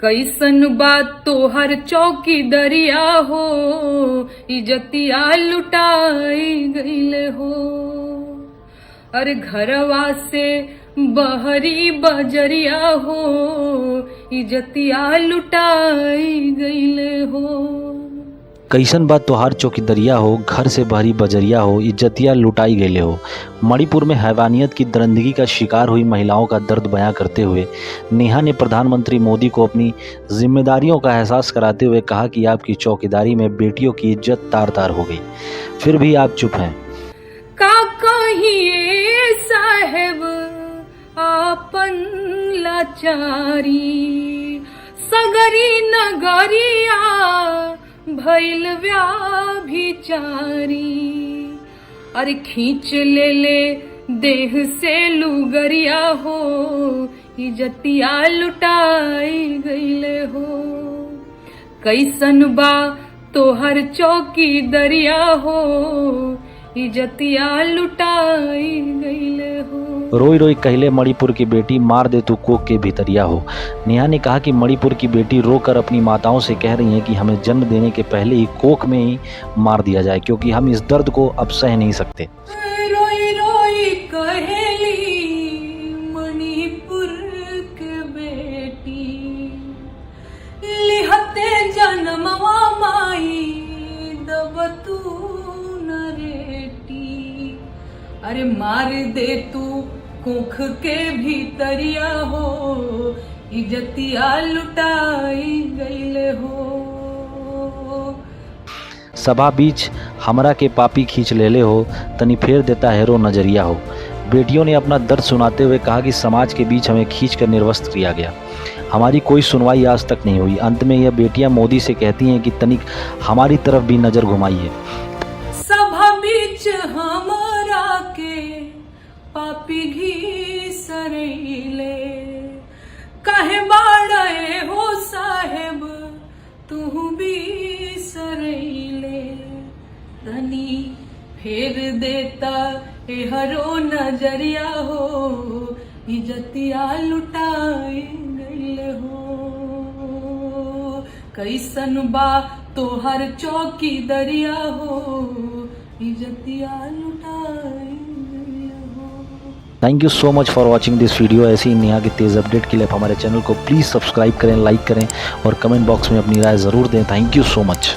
कैसन बात तोहर चौकी दरिया हो, इजतिया लुटाई गईले हो। अरे घरवा से बहरी बजरिया हो, इजतिया लुटाई गईले हो। कैसन बात तोहार चौकी दरिया हो, घर से बहरी बजरिया हो, इज्जतिया लुटाई गईले हो। मणिपुर में हैवानियत की दरिंदगी का शिकार हुई महिलाओं का दर्द बयां करते हुए नेहा ने प्रधानमंत्री मोदी को अपनी जिम्मेदारियों का एहसास कराते हुए कहा कि आपकी चौकीदारी में बेटियों की इज्जत तार तार हो गई, फिर भी आप चुप हैं। का कहिए साहेब आपन लाचारी, सगरी नगरिया भइल व्याभिचारी। अरे खींच ले ले देह से लुगरिया हो, इजतिया लुटाई गईले हो। कैसन बा तोहर चौकी दरिया हो, इजतिया लुटाई गईले हो। रोई रोई कहले मणिपुर की बेटी मार दे तू कोक के भीतरिया हो। नेहा ने कहा कि मणिपुर की बेटी रोकर अपनी माताओं से कह रही हैं कि हमें जन्म देने के पहले ही कोक में ही मार दिया जाए, क्योंकि हम इस दर्द को अब सह नहीं सकते। रोई रोई कहेली मणिपुर के बेटी, लिहते जन्मवा माई दब तू नरेटी। अरे मार दे तू कोख के भीतरिया हो, इजतिया लुटाई गईले हो। सभा बीच हमरा के पापी खींच लेले हो, तनी फेर देता हैरो नजरिया हो। बेटियों ने अपना दर्द सुनाते हुए कहा कि समाज के बीच हमें खींच कर निर्वस्त्र किया गया, हमारी कोई सुनवाई आज तक नहीं हुई। अंत में यह बेटियां मोदी से कहती हैं कि तनिक हमारी तरफ भी नजर घुमाइए। सभा बीच हमरा के पापी घी सरैले, काहे बाड़े हो साहेब तू भी सरैले। धनी फेर देता एहरो नजरिया हो, इजतिया लुटाई गईले हो। कैसन बा तोहर चौकी दरिया हो, इजतिया लुटाई गईले हो। Thank you so much for watching this video. ऐसी ही नेहा के तेज़ अपडेट के लिए आप हमारे चैनल को प्लीज़ सब्सक्राइब करें, लाइक करें और कमेंट बॉक्स में अपनी राय ज़रूर दें। Thank you so much.